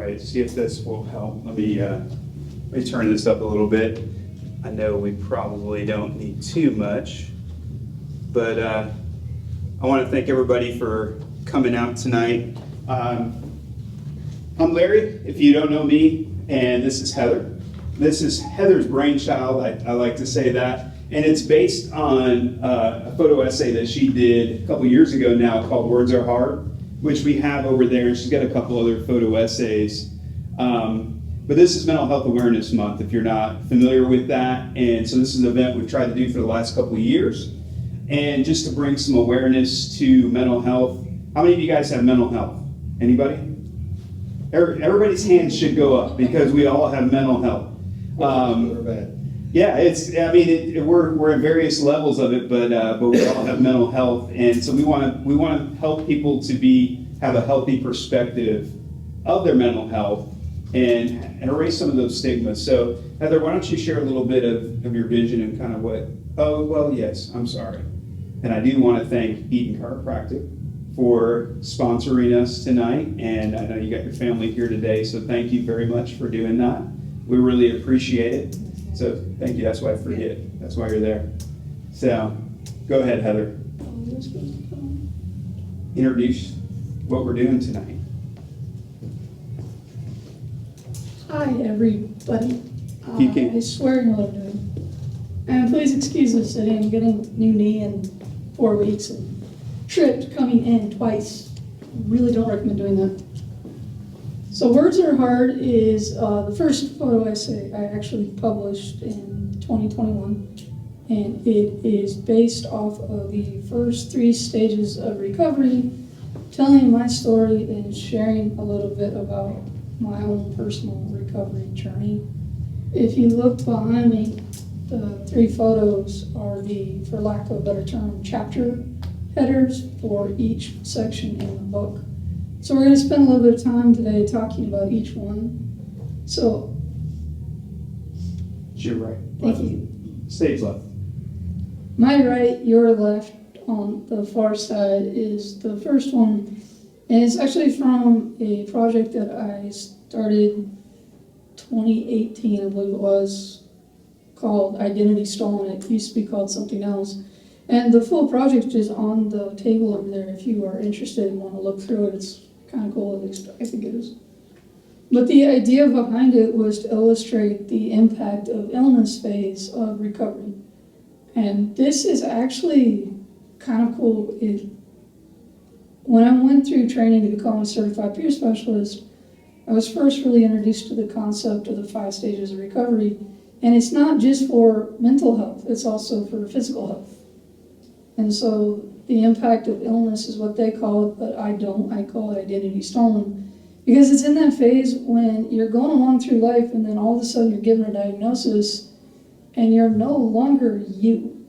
right, see if this will help. Let me turn this up a little bit. I know we probably don't need too much, but I want to thank everybody for coming out tonight. I'm Larry, if you don't know me, and this is Heather. This is Heather's brainchild, I like to say that, and it's based on a photo essay that she did a couple years ago now called Words Are Hard, which we have over there, and she's got a couple other photo essays. But this is Mental Health Awareness Month, if you're not familiar with that, and so this is an event we've tried to do for the last couple of years, and just to bring some awareness to mental health. How many of you guys have mental health? Anybody? Everybody's hands should go up because we all have mental health. Yeah, we're in various levels of it, but we all have mental health, and so we want to help people to have a healthy perspective of their mental health and erase some of those stigmas. So Heather, why don't you share a little bit of your vision and kind of what? Oh well, yes, I'm sorry, and I do want to thank Eaton Chiropractic for sponsoring us tonight, and I know you got your family here today, so thank you very much for doing that. We really appreciate it. So thank you. That's why I forget. That's why you're there. So go ahead, Heather. Introduce what we're doing tonight. Hi, everybody. You can. I swear I know what I'm doing. And please excuse us today. I'm getting a new knee in 4 weeks and tripped coming in twice. Really don't recommend doing that. So Words Are Hard is the first photo essay I actually published in 2021, and it is based off of the first 3 stages of recovery, telling my story and sharing a little bit about my own personal recovery journey. If you look behind me, the 3 photos are the, for lack of a better term, chapter headers for each section in the book. So we're going to spend a little bit of time today talking about each one. So, You're right. thank you. Stage left. My right, your left, on the far side is the first one, and it's actually from a project that I started 2018, I believe it was, called Identity Stolen. It used to be called something else. And the full project is on the table over there if you are interested and want to look through it. It's kind of cool, at least I think it is. But the idea behind it was to illustrate the impact of illness phase of recovery. And this is actually kind of cool. When I went through training to become a certified peer specialist, I was first really introduced to the concept of the 5 stages of recovery. And it's not just for mental health, it's also for physical health. And so the impact of illness is what they call it, but I don't. I call it identity stolen. Because it's in that phase when you're going along through life and then all of a sudden you're given a diagnosis and you're no longer you.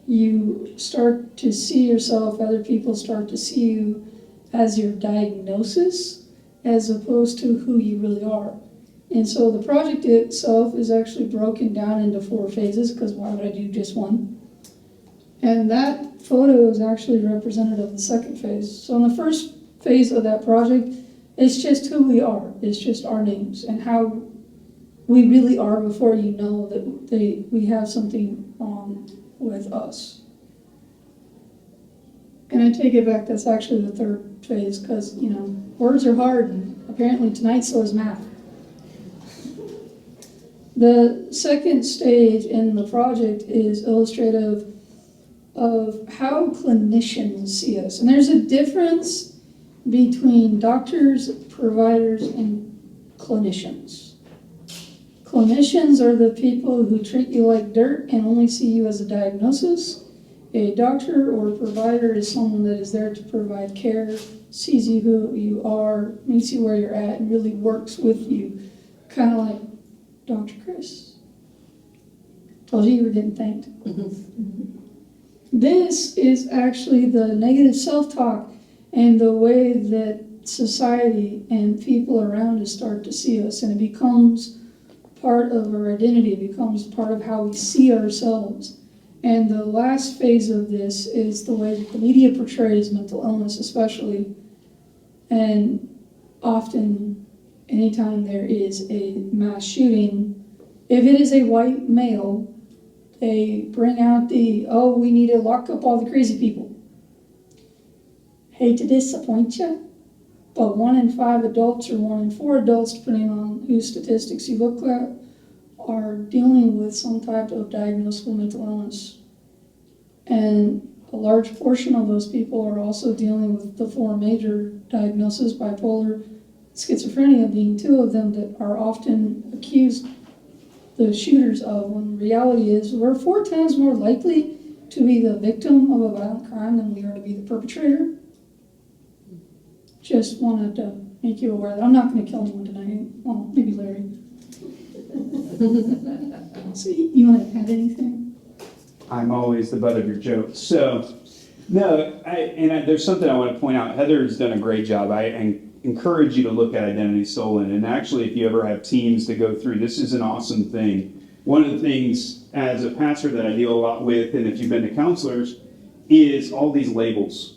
You start to see yourself, other people start to see you as your diagnosis as opposed to who you really are. And so the project itself is actually broken down into 4 phases, because why would I do just one? And that photo is actually representative of the second phase. So in the first phase of that project, it's just who we are. It's just our names and how we really are before you know that we have something wrong with us. And I take it back, that's actually the third phase, because, words are hard, and apparently tonight so is math. The second stage in the project is illustrative of how clinicians see us. And there's a difference between doctors, providers, and clinicians. Clinicians are the people who treat you like dirt and only see you as a diagnosis. A doctor or provider is someone that is there to provide care, sees you who you are, meets you where you're at, and really works with you. Kind of like Dr. Chris. Told you were getting thanked. This is actually the negative self-talk and the way that society and people around us start to see us, and it becomes part of our identity. It becomes part of how we see ourselves. And the last phase of this is the way that the media portrays mental illness, especially, and often anytime there is a mass shooting, if it is a white male, they bring out we need to lock up all the crazy people. Hate to disappoint you, but 1 in 5 adults or 1 in 4 adults, depending on whose statistics you look at, are dealing with some type of diagnosable mental illness. And a large portion of those people are also dealing with the 4 major diagnoses, bipolar, schizophrenia being 2 of them that are often accused the shooters of, when reality is we're 4 times more likely to be the victim of a violent crime than we are to be the perpetrator. Just wanted to make you aware that I'm not going to kill anyone tonight. Well, maybe Larry. So you want to add anything? I'm always the butt of your jokes. So, no, there's something I want to point out. Heather's done a great job. I encourage you to look at Identity Stolen. And actually, if you ever have teams to go through, this is an awesome thing. One of the things as a pastor that I deal a lot with, and if you've been to counselors, is all these labels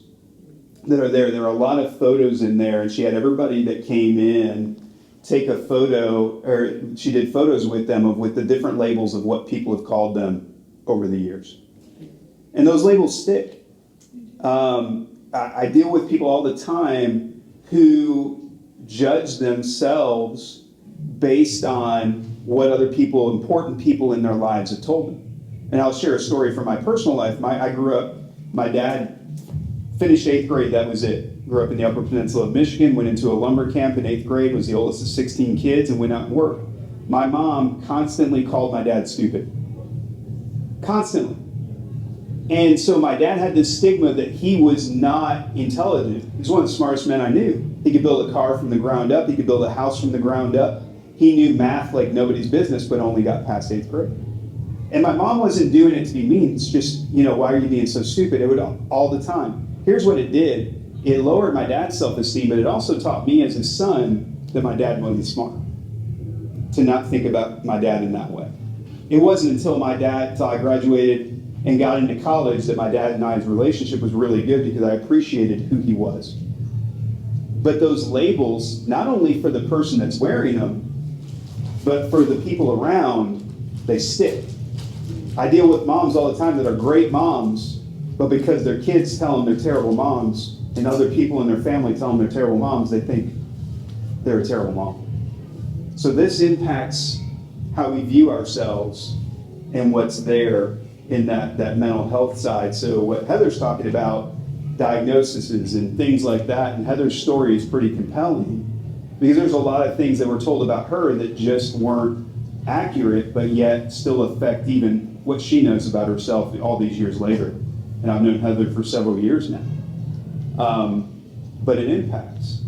that are there. There are a lot of photos in there, and she had everybody that came in take a photo, or she did photos with them with the different labels of what people have called them over the years. And those labels stick. I deal with people all the time who judge themselves based on what other people, important people in their lives have told them. And I'll share a story from my personal life. I grew up, my dad finished 8th grade, that was it. Grew up in the Upper Peninsula of Michigan, went into a lumber camp in 8th grade, was the oldest of 16 kids, and went out and worked. My mom constantly called my dad stupid. Constantly. And so my dad had this stigma that he was not intelligent. He was one of the smartest men I knew. He could build a car from the ground up. He could build a house from the ground up. He knew math like nobody's business, but only got past 8th grade. And my mom wasn't doing it to be mean. It's just, why are you being so stupid? It would all the time. Here's what it did. It lowered my dad's self-esteem, but it also taught me as his son that my dad wasn't smart. To not think about my dad in that way. It wasn't until I graduated and got into college that my dad and I's relationship was really good, because I appreciated who he was. But those labels, not only for the person that's wearing them, but for the people around, they stick. I deal with moms all the time that are great moms, but because their kids tell them they're terrible moms, and other people in their family tell them they're terrible moms, they think they're a terrible mom. So this impacts how we view ourselves and what's there in that mental health side. So what Heather's talking about, diagnoses and things like that, and Heather's story is pretty compelling, because there's a lot of things that were told about her that just weren't accurate, but yet still affect even what she knows about herself all these years later. And I've known Heather for several years now. But it impacts.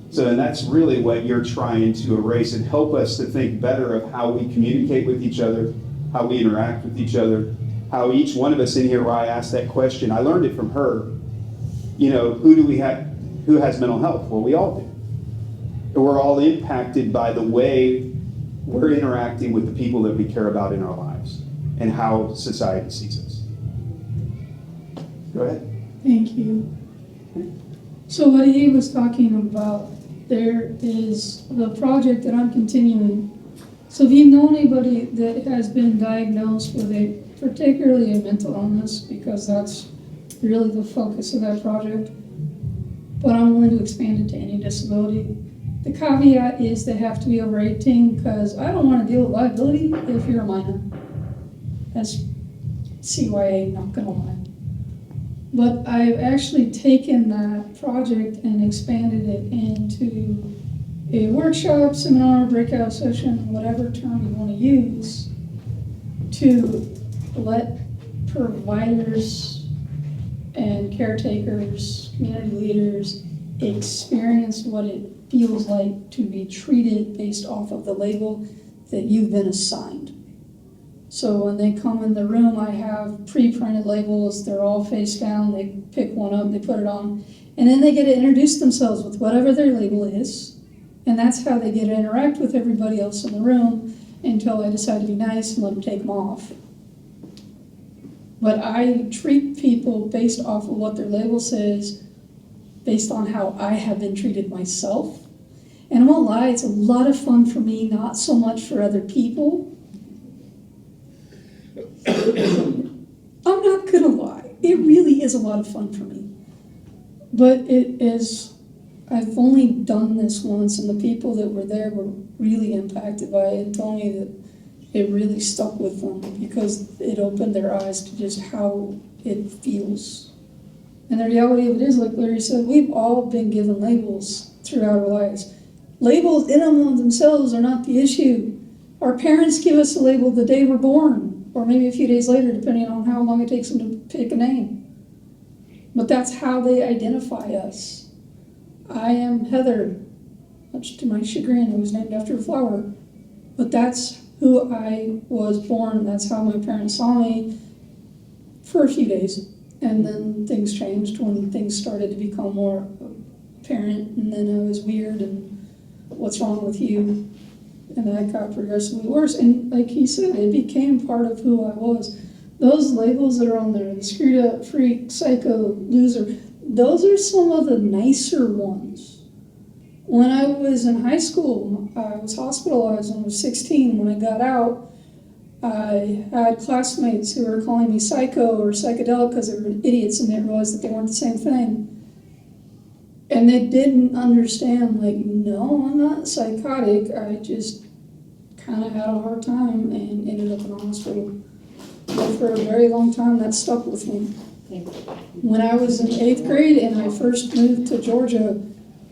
So, and that's really what you're trying to erase and help us to think better of how we communicate with each other, how we interact with each other, how each one of us in here, where I asked that question, I learned it from her. Who has mental health? Well, we all do. And we're all impacted by the way we're interacting with the people that we care about in our lives and how society sees us. Go ahead. Thank you. So what he was talking about, there is the project that I'm continuing. So if you know anybody that has been diagnosed with particularly a mental illness, because that's really the focus of that project, but I'm willing to expand it to any disability. The caveat is they have to be over 18, because I don't want to deal with liability if you're a minor. That's CYA, not gonna lie. But I've actually taken that project and expanded it into a workshop, seminar, breakout session, whatever term you want to use, to let providers and caretakers, community leaders experience what it feels like to be treated based off of the label that you've been assigned. So when they come in the room, I have pre-printed labels. They're all face down. They pick one up, they put it on, and then they get to introduce themselves with whatever their label is, and that's how they get to interact with everybody else in the room until I decide to be nice and let them take them off. But I treat people based off of what their label says, based on how I have been treated myself. And I won't lie, it's a lot of fun for me, not so much for other people. I'm not gonna lie, it really is a lot of fun for me. But it is, I've only done this once, and the people that were there were really impacted by it and told me that it really stuck with them because it opened their eyes to just how it feels. And the reality of it is, like Larry said, we've all been given labels throughout our lives. Labels in and of themselves are not the issue. Our parents give us a label the day we're born, or maybe a few days later, depending on how long it takes them to pick a name. But that's how they identify us. I am Heather, much to my chagrin. I was named after a flower. But that's who I was born. That's how my parents saw me for a few days. And then things changed when things started to become more apparent. And then I was weird and what's wrong with you? And that got progressively worse. And like he said, it became part of who I was. Those labels that are on there, the screwed up, freak, psycho, loser, those are some of the nicer ones. When I was in high school, I was hospitalized when I was 16. When I got out, I had classmates who were calling me psycho or psychedelic because they were idiots and they realized that they weren't the same thing. And they didn't understand, like, no, I'm not psychotic. I just kind of had a hard time and ended up in the hospital. But for a very long time, that stuck with me. When I was in 8th grade and I first moved to Georgia,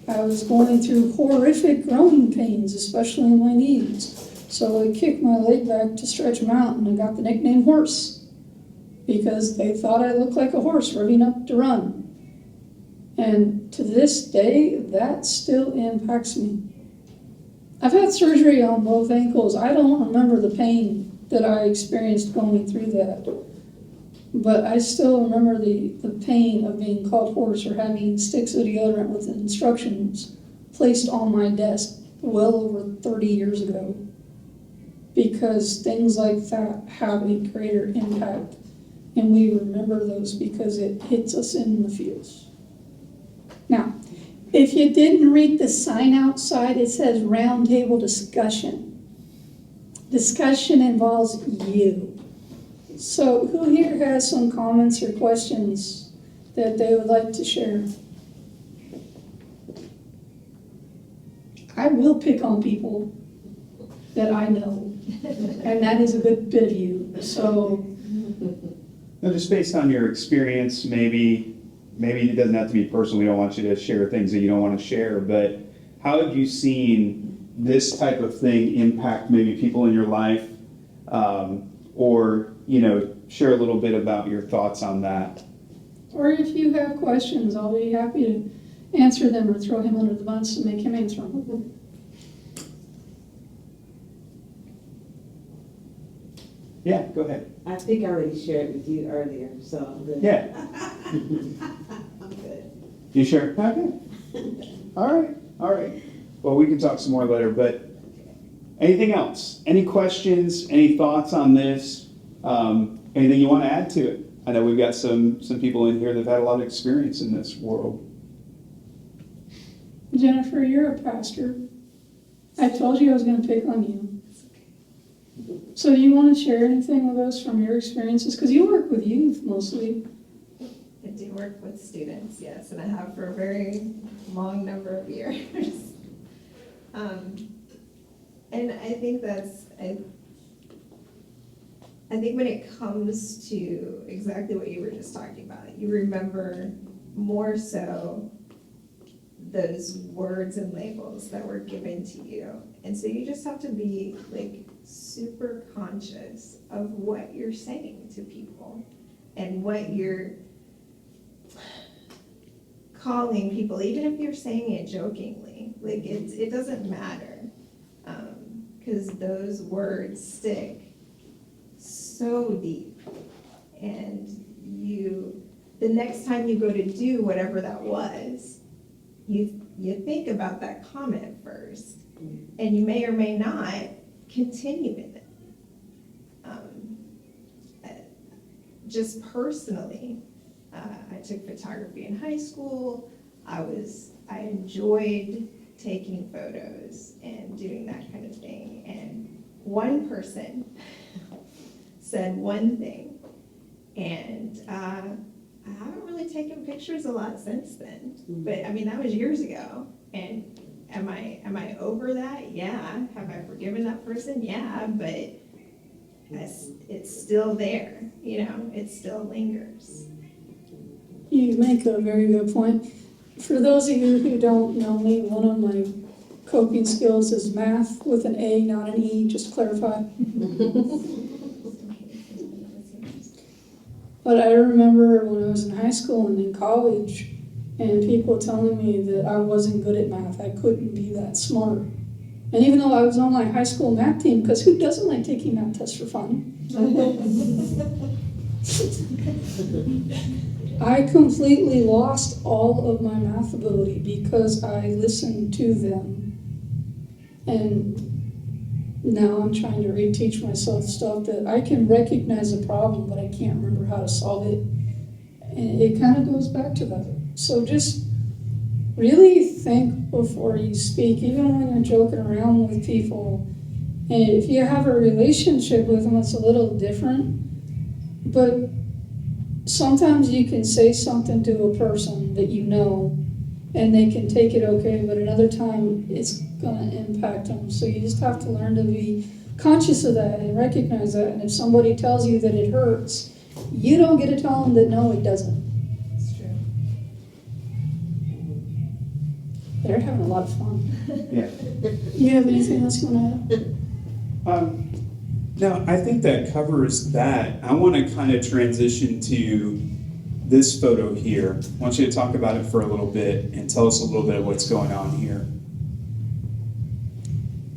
I was going through horrific growing pains, especially in my knees. So I kicked my leg back to stretch them out, and I got the nickname Horse because they thought I looked like a horse revving up to run. And to this day, that still impacts me. I've had surgery on both ankles. I don't remember the pain that I experienced going through that. But I still remember the pain of being called horse or having sticks of deodorant with instructions placed on my desk well over 30 years ago. Because things like that have a greater impact. And we remember those because it hits us in the feels. Now, if you didn't read the sign outside, it says roundtable discussion. Discussion involves you. So who here has some comments or questions that they would like to share? I will pick on people that I know, and that is a good bit of you. So, No, just based on your experience, maybe it doesn't have to be personal. We don't want you to share things that you don't want to share, but how have you seen this type of thing impact maybe people in your life, or share a little bit about your thoughts on that? or if you have questions, I'll be happy to answer them or throw him under the bus and make him answer them. Yeah, go ahead. I think I already shared with you earlier, so I'm good. Yeah. I'm good. You sure? Okay. All right. Well, we can talk some more later, but anything else? Any questions? Any thoughts on this? Anything you want to add to it? I know we've got some people in here that have had a lot of experience in this world. Jennifer, you're a pastor. I told you I was going to pick on you. So do you want to share anything with us from your experiences? Because you work with youth mostly. I do work with students, yes, and I have for a very long number of years. And I think I think when it comes to exactly what you were just talking about, you remember more so those words and labels that were given to you. And so you just have to be like super conscious of what you're saying to people and what you're calling people, even if you're saying it jokingly. Like it doesn't matter, because those words stick so deep. And the next time you go to do whatever that was, you think about that comment first, and you may or may not continue in it. Just personally, I took photography in high school. I enjoyed taking photos and doing that kind of thing. And one person said one thing, and I haven't really taken pictures a lot since then. But I mean, that was years ago. And am I over that? Yeah. Have I forgiven that person? Yeah. But it's still there. You know, it still lingers. You make a very good point. For those of you who don't know me, one of my coping skills is math with an A, not an E, just to clarify. But I remember when I was in high school and in college, and people telling me that I wasn't good at math, I couldn't be that smart. And even though I was on my high school math team, because who doesn't like taking math tests for fun? I completely lost all of my math ability because I listened to them. And now I'm trying to reteach myself stuff that I can recognize a problem, but I can't remember how to solve it. And it kind of goes back to that. So just really think before you speak, even when you're joking around with people. And if you have a relationship with them, it's a little different. But sometimes you can say something to a person that you know, and they can take it okay, but another time it's going to impact them. So you just have to learn to be conscious of that and recognize that. And if somebody tells you that it hurts, you don't get to tell them that no, it doesn't. It's true. They're having a lot of fun. Yeah. You have anything else you want to add? No, I think that covers that. I want to kind of transition to this photo here. I want you to talk about it for a little bit and tell us a little bit of what's going on here.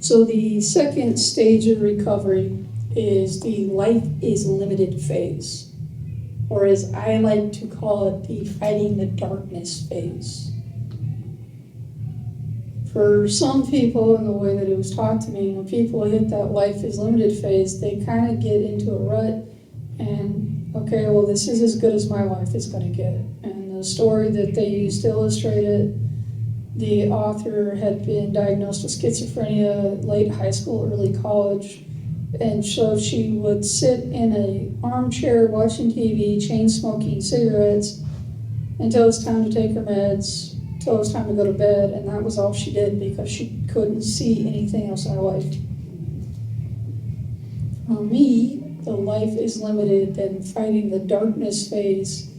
So the second stage of recovery is the life is limited phase, or as I like to call it, the fighting the darkness phase. For some people, in the way that it was taught to me, when people hit that life is limited phase, they kind of get into a rut and, okay, well, this is as good as my life is going to get. And the story that they used to illustrate it, the author had been diagnosed with schizophrenia late high school, early college, and so she would sit in an armchair watching TV, chain smoking cigarettes, until it's time to take her meds, till it was time to go to bed, and that was all she did because she couldn't see anything else in her life. For me, the life is limited and fighting the darkness phase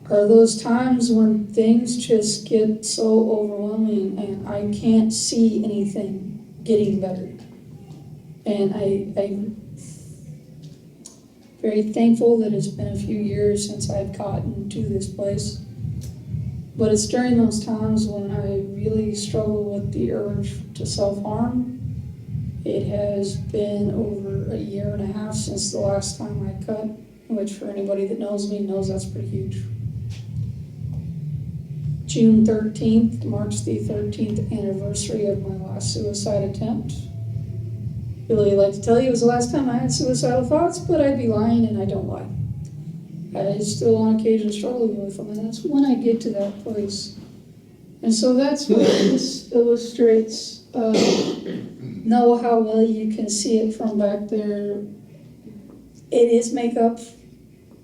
are those times when things just get so overwhelming and I can't see anything getting better. And I'm very thankful that it's been a few years since I've gotten to this place. But it's during those times when I really struggle with the urge to self-harm. It has been over a year and a half since the last time I cut, which for anybody that knows me knows that's pretty huge. June 13th marks the 13th anniversary of my last suicide attempt. Really like to tell you it was the last time I had suicidal thoughts, but I'd be lying and I don't lie. I still on occasion struggle with them, and that's when I get to that place. And so that's what this illustrates. Know how well you can see it from back there. It is makeup.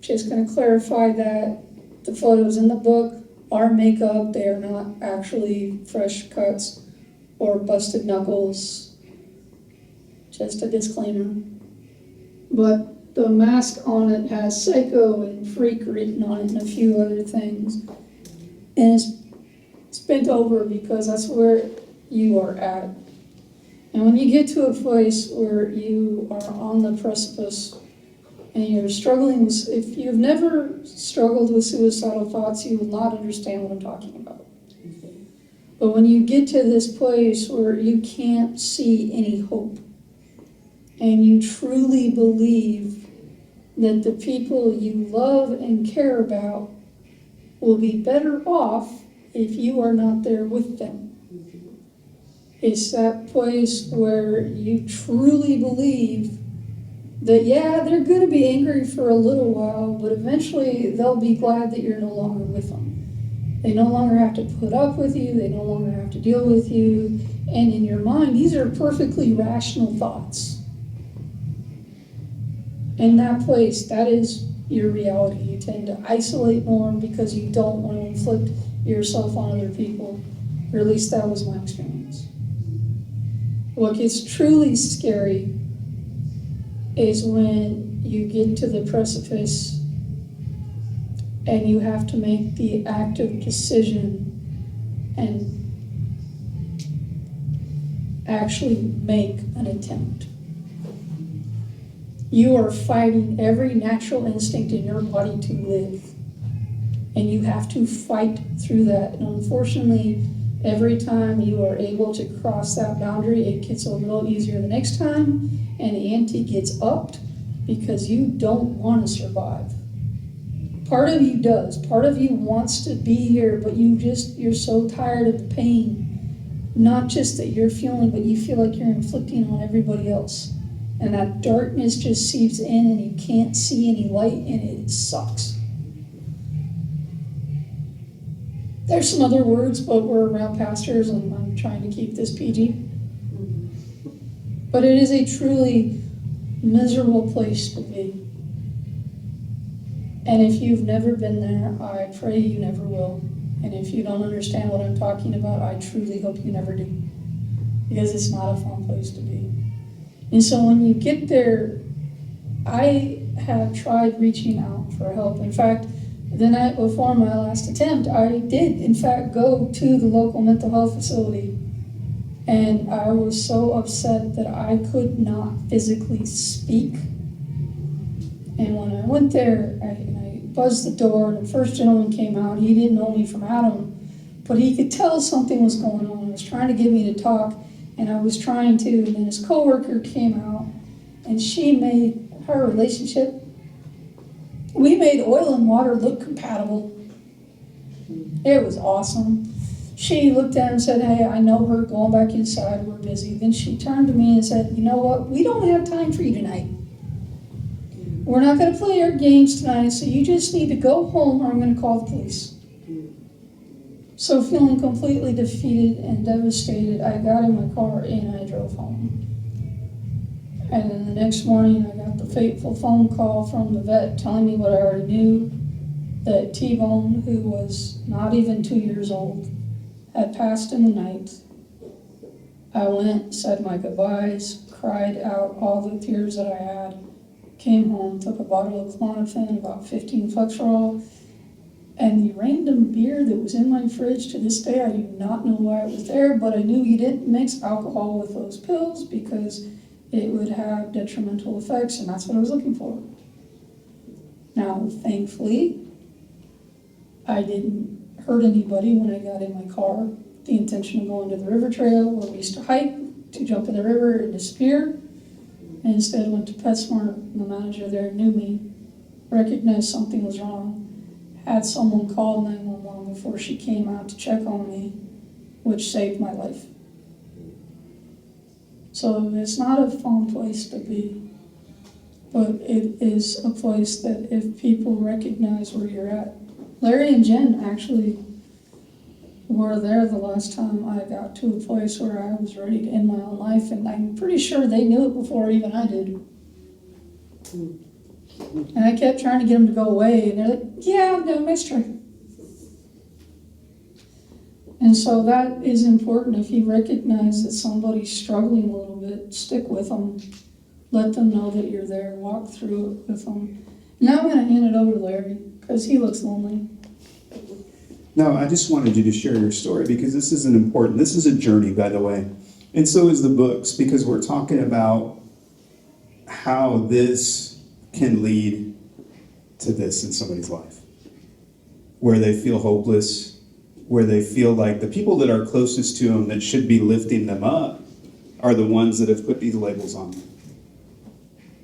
Just going to clarify that. The photos in the book are makeup. They are not actually fresh cuts or busted knuckles. Just a disclaimer. But the mask on it has psycho and freak written on it and a few other things. And it's bent over because that's where you are at. And when you get to a place where you are on the precipice and you're struggling, if you've never struggled with suicidal thoughts, you will not understand what I'm talking about. But when you get to this place where you can't see any hope and you truly believe that the people you love and care about will be better off if you are not there with them. It's that place where you truly believe that, yeah, they're going to be angry for a little while, but eventually they'll be glad that you're no longer with them. They no longer have to put up with you, they no longer have to deal with you, and in your mind, these are perfectly rational thoughts. In that place, that is your reality. You tend to isolate more because you don't want to inflict yourself on other people, or at least that was my experience. What gets truly scary is when you get to the precipice and you have to make the active decision and actually make an attempt. You are fighting every natural instinct in your body to live. And you have to fight through that. And unfortunately, every time you are able to cross that boundary, it gets a little easier the next time, and the ante gets upped because you don't want to survive. Part of you does. Part of you wants to be here, but you're so tired of the pain. Not just that you're feeling, but you feel like you're inflicting on everybody else. And that darkness just seeps in and you can't see any light, and it sucks. There's some other words, but we're around pastors and I'm trying to keep this PG. But it is a truly miserable place to be. And if you've never been there, I pray you never will. And if you don't understand what I'm talking about, I truly hope you never do. Because it's not a fun place to be. And so when you get there, I have tried reaching out for help. In fact, the night before my last attempt, I did, in fact, go to the local mental health facility. And I was so upset that I could not physically speak. And when I went there, I buzzed the door, and the first gentleman came out. He didn't know me from Adam, but he could tell something was going on. He was trying to get me to talk, and I was trying to. And then his coworker came out, and she made her relationship. We made oil and water look compatible. It was awesome. She looked at him and said, "Hey, I know her, going back inside, we're busy." Then she turned to me and said, "You know what, we don't have time for you tonight. We're not gonna play our games tonight, so you just need to go home or I'm gonna call the police." So feeling completely defeated and devastated, I got in my car and I drove home. And then the next morning, I got the fateful phone call from the vet telling me what I already knew, that T-Bone, who was not even 2 years old, had passed in the night. I went, said my goodbyes, cried out all the tears that I had, came home, took a bottle of Klonopin, about 15 Flexerol, and the random beer that was in my fridge. To this day, I do not know why it was there, but I knew you didn't mix alcohol with those pills because it would have detrimental effects, and that's what I was looking for. Now, thankfully, I didn't hurt anybody when I got in my car. The intention of going to the river trail where we used to hike, to jump in the river and disappear. And instead went to PetSmart, and the manager there knew me, recognized something was wrong, had someone call 911 before she came out to check on me, which saved my life. So it's not a fun place to be, but it is a place that if people recognize where you're at. Larry and Jen actually were there the last time I got to a place where I was ready to end my own life, and I'm pretty sure they knew it before even I did. And I kept trying to get them to go away, and they're like, "Yeah, no, nice try." And so that is important. If you recognize that somebody's struggling a little bit, stick with them. Let them know that you're there. Walk through it with them. Now I'm going to hand it over to Larry, because he looks lonely. No, I just wanted you to share your story because this is this is a journey, by the way. And so is the books, because we're talking about how this can lead to this in somebody's life, where they feel hopeless, where they feel like the people that are closest to them that should be lifting them up are the ones that have put these labels on them.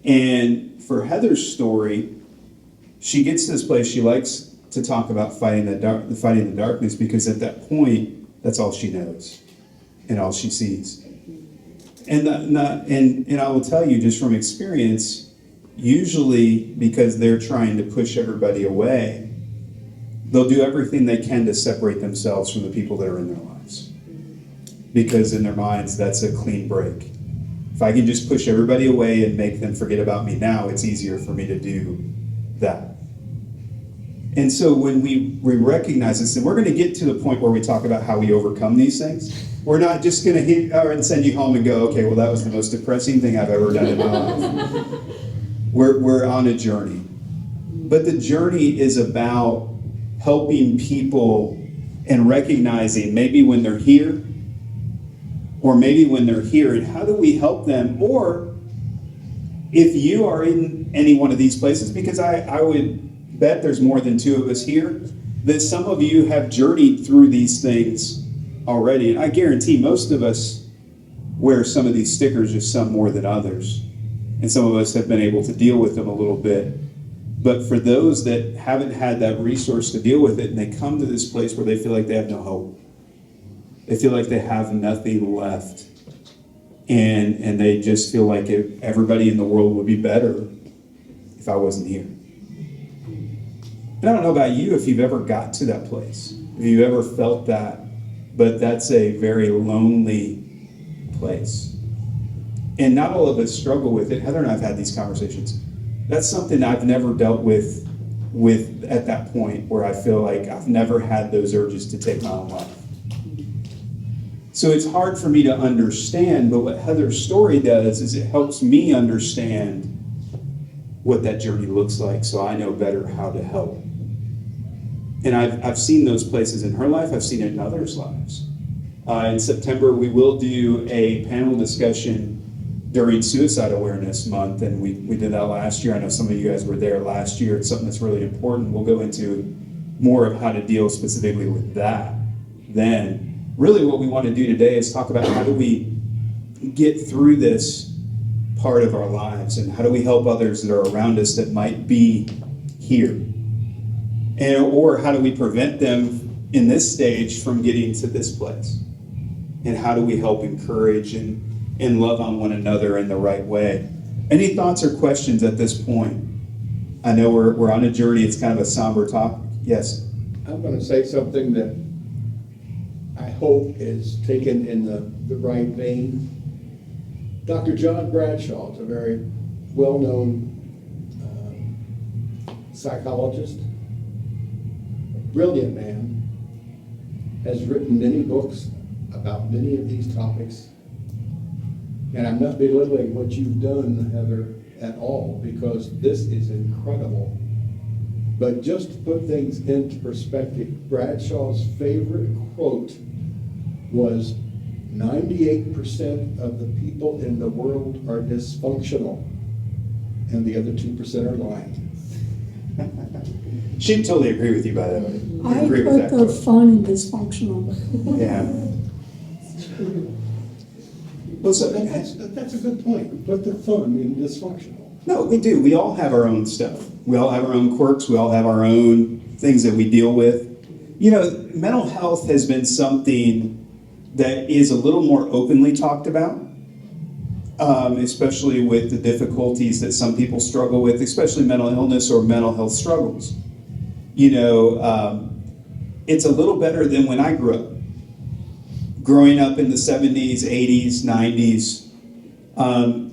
And for Heather's story, she gets to this place, she likes to talk about fighting the darkness, because at that point, that's all she knows and all she sees. And I will tell you just from experience, usually because they're trying to push everybody away, they'll do everything they can to separate themselves from the people that are in their lives. Because in their minds, that's a clean break. If I can just push everybody away and make them forget about me now, it's easier for me to do that. And so when we recognize this, and we're going to get to the point where we talk about how we overcome these things, we're not just going to hit and send you home and go, okay, well, that was the most depressing thing I've ever done in my life. We're on a journey. But the journey is about helping people and recognizing maybe when they're here, or maybe when they're here, and how do we help them? Or if you are in any one of these places, because I would bet there's more than two of us here, that some of you have journeyed through these things already. And I guarantee most of us wear some of these stickers, just some more than others. And some of us have been able to deal with them a little bit. But for those that haven't had that resource to deal with it, and they come to this place where they feel like they have no hope, they feel like they have nothing left, and they just feel like everybody in the world would be better if I wasn't here. And I don't know about you if you've ever got to that place, if you've ever felt that, but that's a very lonely place. And not all of us struggle with it. Heather and I have had these conversations. That's something I've never dealt with at that point where I feel like I've never had those urges to take my own life. So it's hard for me to understand, but what Heather's story does is it helps me understand what that journey looks like so I know better how to help. And I've seen those places in her life, I've seen it in others' lives. In September, we will do a panel discussion during Suicide Awareness Month, and we did that last year. I know some of you guys were there last year. It's something that's really important. We'll go into more of how to deal specifically with that then. Really what we want to do today is talk about how do we get through this part of our lives, and how do we help others that are around us that might be here, or how do we prevent them in this stage from getting to this place, and how do we help encourage and love on one another in the right way. Any thoughts or questions at this point? I know we're on a journey. It's kind of a somber topic. Yes? I'm going to say something that I hope is taken in the right vein. Dr. John Bradshaw is a very well-known psychologist, a brilliant man, has written many books about many of these topics. And I'm not belittling what you've done, Heather, at all, because this is incredible. But just to put things into perspective, Bradshaw's favorite quote was 98% of the people in the world are dysfunctional, and the other 2% are lying. She'd totally agree with you, by the way. I Agree with that put the quote. fun in dysfunctional. Yeah. Well, so That's a good point. Put the fun in dysfunctional. no, we do. We all have our own stuff. We all have our own quirks. We all have our own things that we deal with. You know, mental health has been something that is a little more openly talked about, especially with the difficulties that some people struggle with, especially mental illness or mental health struggles. You know, it's a little better than when I grew up. Growing up in the 70s, 80s, 90s,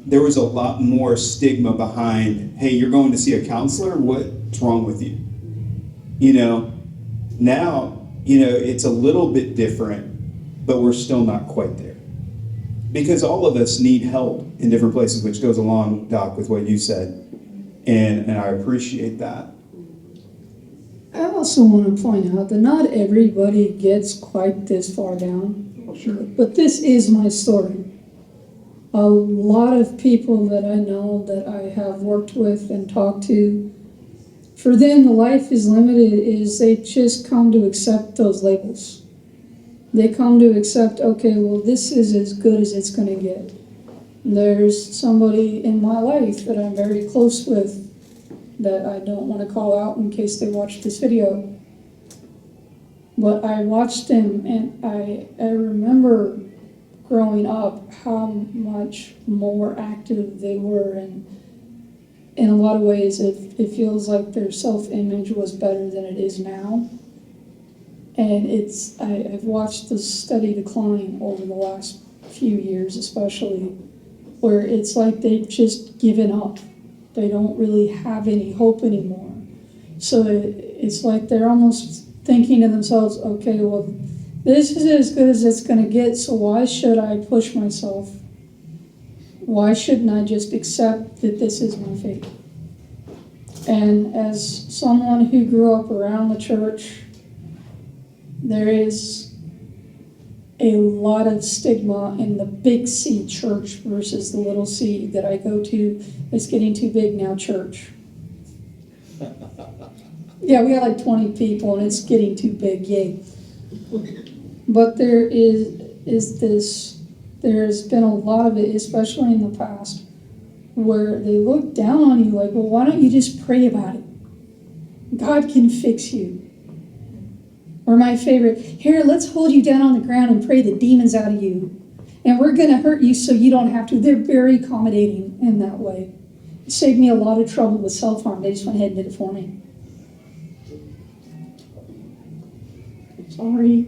there was a lot more stigma behind, hey, you're going to see a counselor? What's wrong with you? You know, now, you know, it's a little bit different, but we're still not quite there. Because all of us need help in different places, which goes along, Doc, with what you said. And I appreciate that. I also want to point out that not everybody gets quite this far down. Sure. But this is my story. A lot of people that I know that I have worked with and talked to, for them the life is limited is they just come to accept those labels. They come to accept, okay, well, this is as good as it's going to get. There's somebody in my life that I'm very close with that I don't want to call out in case they watch this video. But I watched them, and I remember growing up how much more active they were, and in a lot of ways it feels like their self-image was better than it is now. And I've watched the steady decline over the last few years especially, where it's like they've just given up. They don't really have any hope anymore. So it's like they're almost thinking to themselves, okay, well, this is as good as it's going to get, so why should I push myself? Why shouldn't I just accept that this is my fate? And as someone who grew up around the church, there is a lot of stigma in the big C church versus the little c that I go to. It's getting too big now, church. Yeah, we got like 20 people and it's getting too big, yay. But there's been a lot of it, especially in the past, where they look down on you like, well, why don't you just pray about it? God can fix you. Or my favorite, here, let's hold you down on the ground and pray the demons out of you. And we're going to hurt you so you don't have to. They're very accommodating in that way. It saved me a lot of trouble with self-harm. They just went ahead and did it for me. Sorry.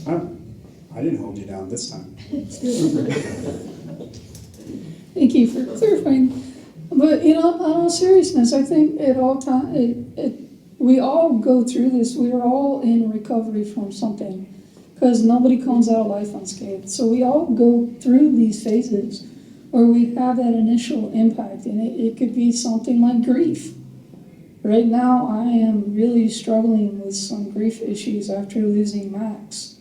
I didn't hold you down this time. Thank you for clarifying. But, in all seriousness, I think at all times, we all go through this. We are all in recovery from something because nobody comes out of life unscathed. So we all go through these phases where we have that initial impact, and it could be something like grief. Right now, I am really struggling with some grief issues after losing Max,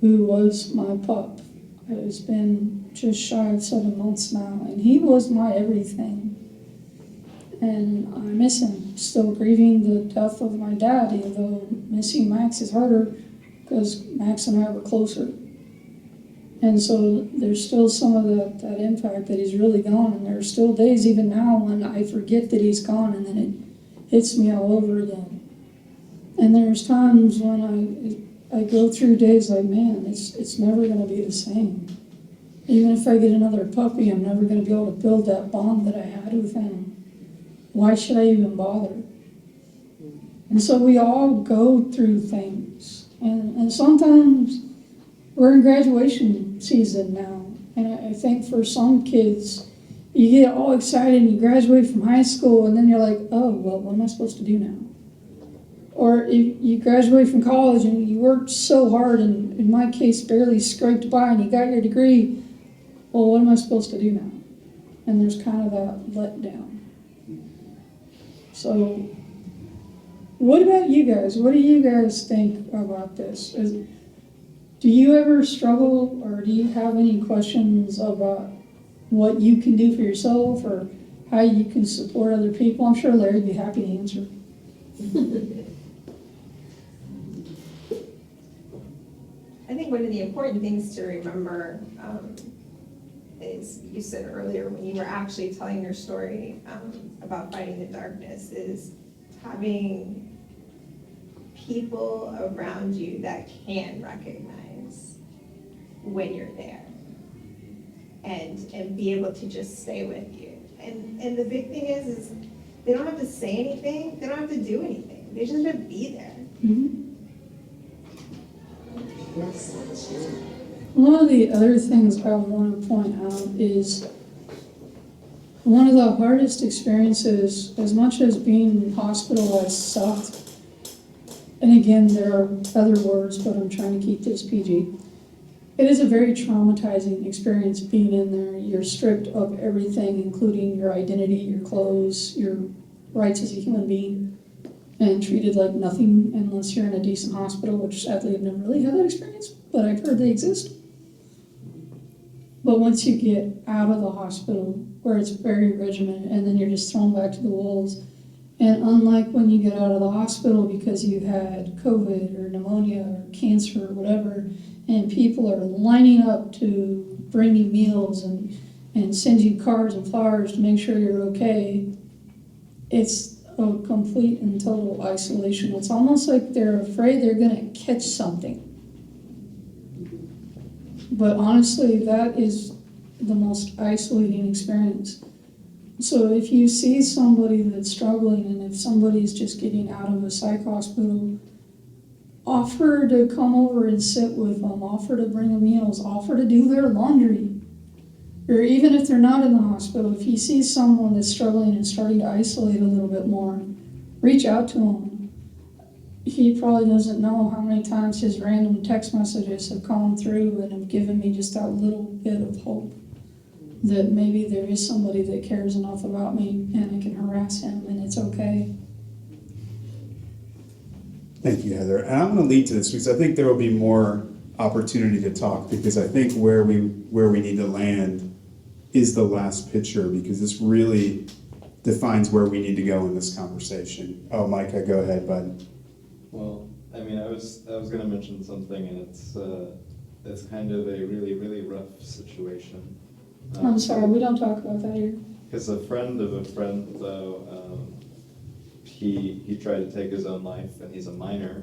who was my pup. It's been just shy of 7 months now, and he was my everything. And I miss him. Still grieving the death of my dad, even though missing Max is harder because Max and I were closer. And so there's still some of that impact that he's really gone. And there are still days even now when I forget that he's gone and then it hits me all over again. And there's times when I go through days like, man, it's never going to be the same. Even if I get another puppy, I'm never going to be able to build that bond that I had with him. Why should I even bother? And so we all go through things. And sometimes we're in graduation season now. And I think for some kids, you get all excited and you graduate from high school and then you're like, oh, well, what am I supposed to do now? Or if you graduate from college and you worked so hard and, in my case, barely scraped by and you got your degree, well, what am I supposed to do now? And there's kind of that letdown. So, what about you guys? What do you guys think about this? Do you ever struggle or do you have any questions about what you can do for yourself or how you can support other people? I'm sure Larry would be happy to answer. I think one of the important things to remember is, you said earlier when you were actually telling your story about fighting the darkness, is having people around you that can recognize when you're there and be able to just stay with you. And the big thing is they don't have to say anything, they don't have to do anything, they just have to be there. Mm-hmm. One of the other things I want to point out is one of the hardest experiences, as much as being hospitalized sucked, and again, there are other words, but I'm trying to keep this PG. It is a very traumatizing experience being in there. You're stripped of everything, including your identity, your clothes, your rights as a human being, and treated like nothing unless you're in a decent hospital, which sadly I've never really had that experience, but I've heard they exist. But once you get out of the hospital, where it's very regimented, and then you're just thrown back to the wolves, and unlike when you get out of the hospital because you had COVID or pneumonia or cancer or whatever, and people are lining up to bring you meals and send you cards and flowers to make sure you're okay, it's a complete and total isolation. It's almost like they're afraid they're going to catch something. But honestly, that is the most isolating experience. So if you see somebody that's struggling, and if somebody's just getting out of a psych hospital, offer to come over and sit with them, offer to bring them meals, offer to do their laundry. Or even if they're not in the hospital, if you see someone that's struggling and starting to isolate a little bit more, reach out to them. He probably doesn't know how many times his random text messages have come through and have given me just that little bit of hope that maybe there is somebody that cares enough about me and I can harass him and it's okay. Thank you, Heather. And I'm going to lead to this because I think there will be more opportunity to talk, because I think where we need to land is the last picture, because this really defines where we need to go in this conversation. Oh, Micah, go ahead, bud. Well, I mean, I was going to mention something, and it's kind of a really, really rough situation. I'm sorry, we don't talk about that here. Because a friend of a friend, though, he tried to take his own life, and he's a minor.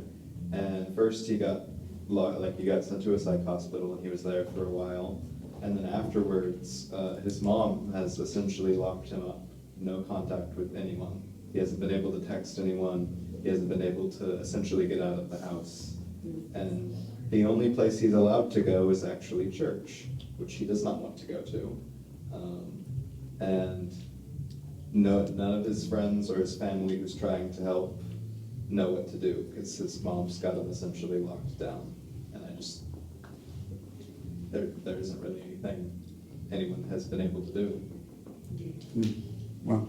And first he got sent to a psych hospital, and he was there for a while. And then afterwards, his mom has essentially locked him up. No contact with anyone. He hasn't been able to text anyone. He hasn't been able to essentially get out of the house. And the only place he's allowed to go is actually church, which he does not want to go to. And none of his friends or his family who's trying to help know what to do, because his mom's got him essentially locked down. And there isn't really anything anyone has been able to do. Well,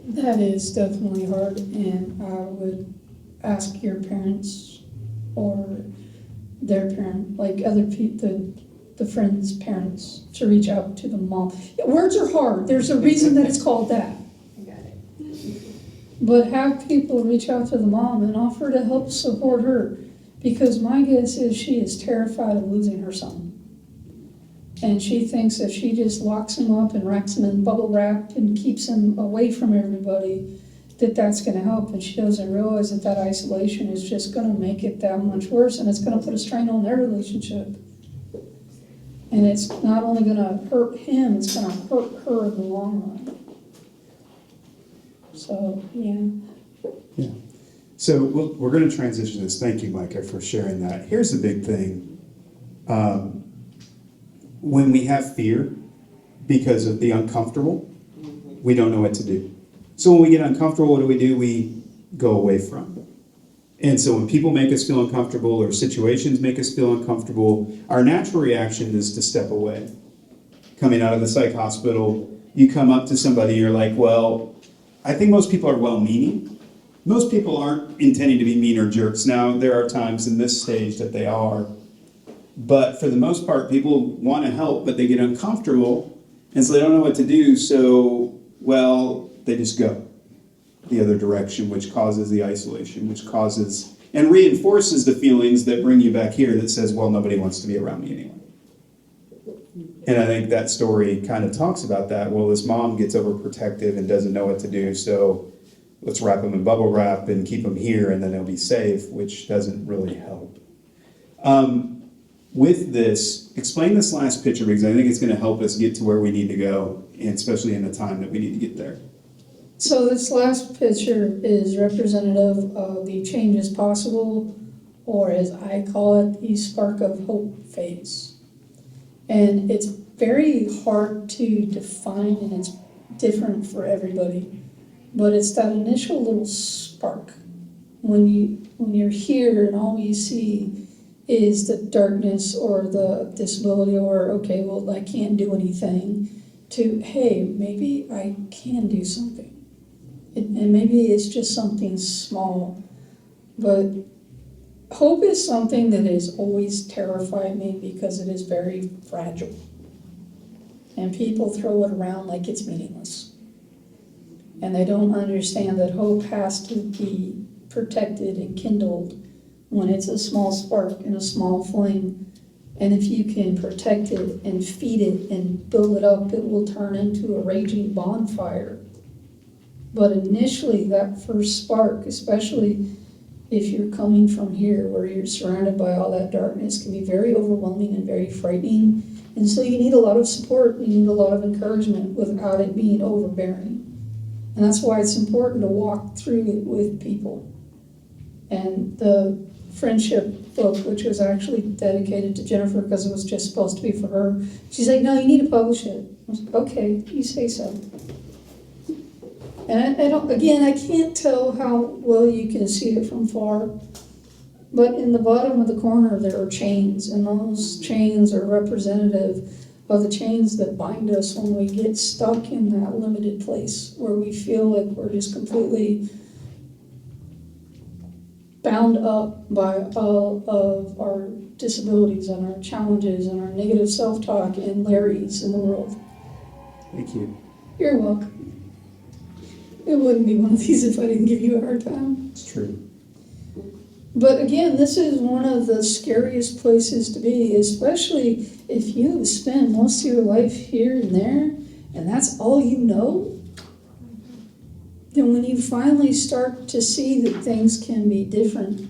That is definitely hard, and I would ask your parents or their parent, like other people, the friends' parents, to reach out to the mom. Words are hard. There's a reason that it's called that. I got it. But have people reach out to the mom and offer to help support her, because my guess is she is terrified of losing her son. And she thinks if she just locks him up and wraps him in bubble wrap and keeps him away from everybody, that that's going to help. And she doesn't realize that that isolation is just going to make it that much worse, and it's going to put a strain on their relationship. And it's not only going to hurt him, it's going to hurt her in the long run. So, yeah. yeah. So we're going to transition this. Thank you, Micah, for sharing that. Here's the big thing. When we have fear because of the uncomfortable, we don't know what to do. So when we get uncomfortable, what do? We go away from it. And so when people make us feel uncomfortable or situations make us feel uncomfortable, our natural reaction is to step away. Coming out of the psych hospital, you come up to somebody, you're like, well, I think most people are well-meaning. Most people aren't intending to be mean or jerks. Now, there are times in this stage that they are. But for the most part, people want to help, but they get uncomfortable, and so they don't know what to do, so, well, they just go the other direction, which causes the isolation, which causes and reinforces the feelings that bring you back here that says, well, nobody wants to be around me anyway. And I think that story kind of talks about that. Well, this mom gets overprotective and doesn't know what to do, so let's wrap them in bubble wrap and keep them here, and then they'll be safe, which doesn't really help. With this, explain this last picture, because I think it's going to help us get to where we need to go, and especially in the time that we need to get there. So this last picture is representative of the changes possible, or as I call it, the spark of hope phase. And it's very hard to define, and it's different for everybody. But it's that initial little spark when you're here and all you see is the darkness or the disability or, okay, well, I can't do anything, to, hey, maybe I can do something. And maybe it's just something small. But hope is something that has always terrified me because it is very fragile. And people throw it around like it's meaningless. And they don't understand that hope has to be protected and kindled when it's a small spark and a small flame. And if you can protect it and feed it and build it up, it will turn into a raging bonfire. But initially, that first spark, especially if you're coming from here where you're surrounded by all that darkness, can be very overwhelming and very frightening. And so you need a lot of support, you need a lot of encouragement without it being overbearing. And that's why it's important to walk through it with people. And the friendship book, which was actually dedicated to Jennifer because it was just supposed to be for her. She's like, no, you need to publish it. I was like, okay, you say so. And I don't, again, I can't tell how well you can see it from far, but in the bottom of the corner there are chains, and those chains are representative of the chains that bind us when we get stuck in that limited place where we feel like we're just completely bound up by all of our disabilities and our challenges and our negative self-talk and Larry's in the world. Thank you. You're welcome. It wouldn't be one of these if I didn't give you a hard time. It's true. But again, this is one of the scariest places to be, especially if you spend most of your life here and there, and that's all you know. Then when you finally start to see that things can be different,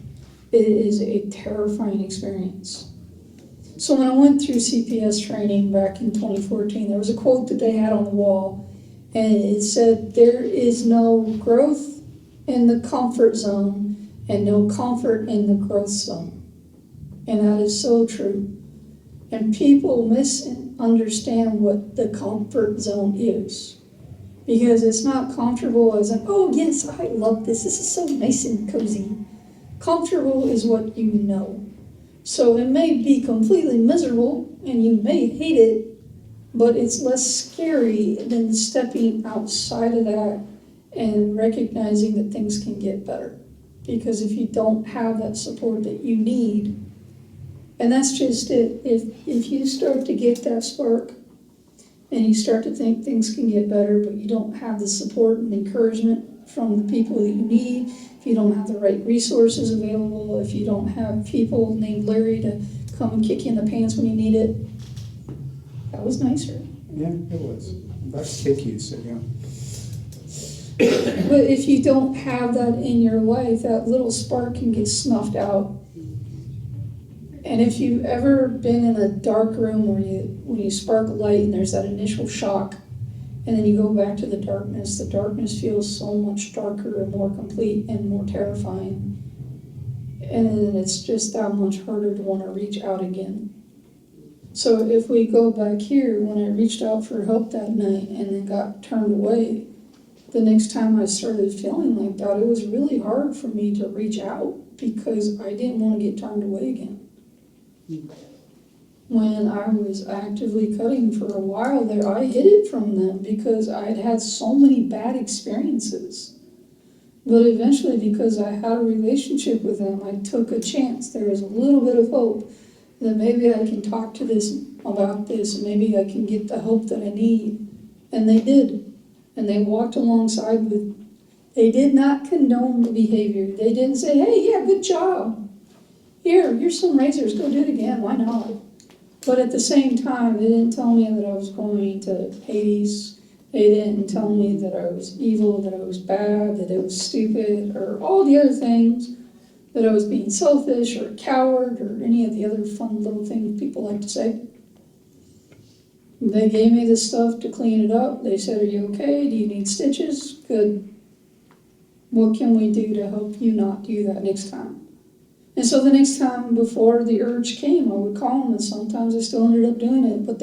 it is a terrifying experience. So when I went through CPS training back in 2014, there was a quote that they had on the wall, and it said, there is no growth in the comfort zone and no comfort in the growth zone. And that is so true. And people misunderstand what the comfort zone is. Because it's not comfortable as in, oh yes, I love this. This is so nice and cozy. Comfortable is what you know. So it may be completely miserable and you may hate it, but it's less scary than stepping outside of that and recognizing that things can get better. Because if you don't have that support that you need, and that's just it, if you start to get that spark and you start to think things can get better, but you don't have the support and encouragement from the people that you need, if you don't have the right resources available, if you don't have people named Larry to come and kick you in the pants when you need it, that was nicer. Yeah, it was. That's kick you, so yeah. But if you don't have that in your life, that little spark can get snuffed out. And if you've ever been in a dark room where when you spark a light and there's that initial shock, and then you go back to the darkness feels so much darker and more complete and more terrifying. And then it's just that much harder to want to reach out again. So if we go back here, when I reached out for help that night and then got turned away, the next time I started feeling like that, it was really hard for me to reach out because I didn't want to get turned away again. When I was actively cutting for a while there, I hid it from them because I'd had so many bad experiences. But eventually, because I had a relationship with them, I took a chance. There was a little bit of hope that maybe I can talk to this about this, and maybe I can get the help that I need. And they did. And they walked alongside with, they did not condone the behavior. They didn't say, hey, yeah, good job. Here's some razors, go do it again, why not? But at the same time, they didn't tell me that I was going to Hades. They didn't tell me that I was evil, that I was bad, that I was stupid, or all the other things, that I was being selfish or a coward or any of the other fun little things people like to say. They gave me the stuff to clean it up. They said, are you okay? Do you need stitches? Good. What can we do to help you not do that next time? And so the next time before the urge came, I would call them, and sometimes I still ended up doing it. But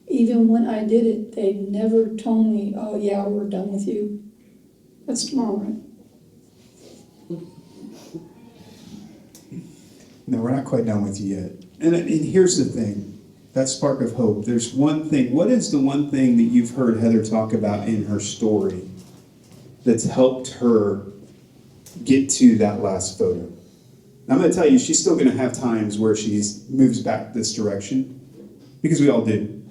even when I did it, they never told me, oh yeah, we're done with you. That's tomorrow, right? No, we're not quite done with you yet. And here's the thing. That spark of hope. There's one thing. What is the one thing that you've heard Heather talk about in her story that's helped her get to that last photo? I'm going to tell you, she's still going to have times where she moves back this direction, because we all do.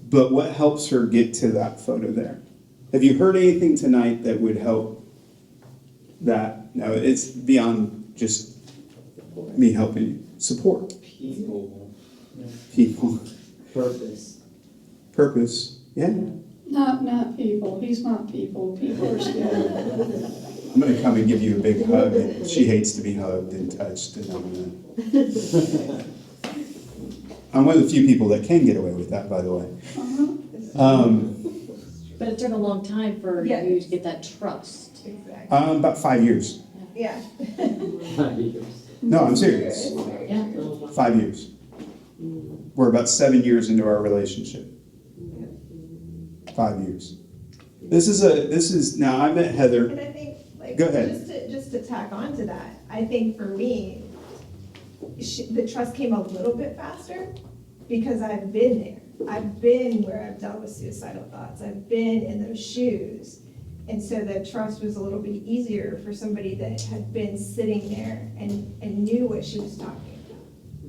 But what helps her get to that photo there? Have you heard anything tonight that would help that? No, it's beyond just me helping you. Support. People. Purpose. Yeah. Not people. He's not people. People are scary. I'm going to come and give you a big hug. And she hates to be hugged and touched. And I'm one of the few people that can get away with that, by the way. But it took a long time for Yeah. you to get that trust. Exactly. About 5 years. Yeah. No, I'm serious. 5 years. We're about 7 years into our relationship. 5 years. Now I met Heather. And I think, like, Go ahead. just to tack on to that, I think for me, the trust came a little bit faster because I've been there. I've been where I've dealt with suicidal thoughts. I've been in those shoes. And so the trust was a little bit easier for somebody that had been sitting there and knew what she was talking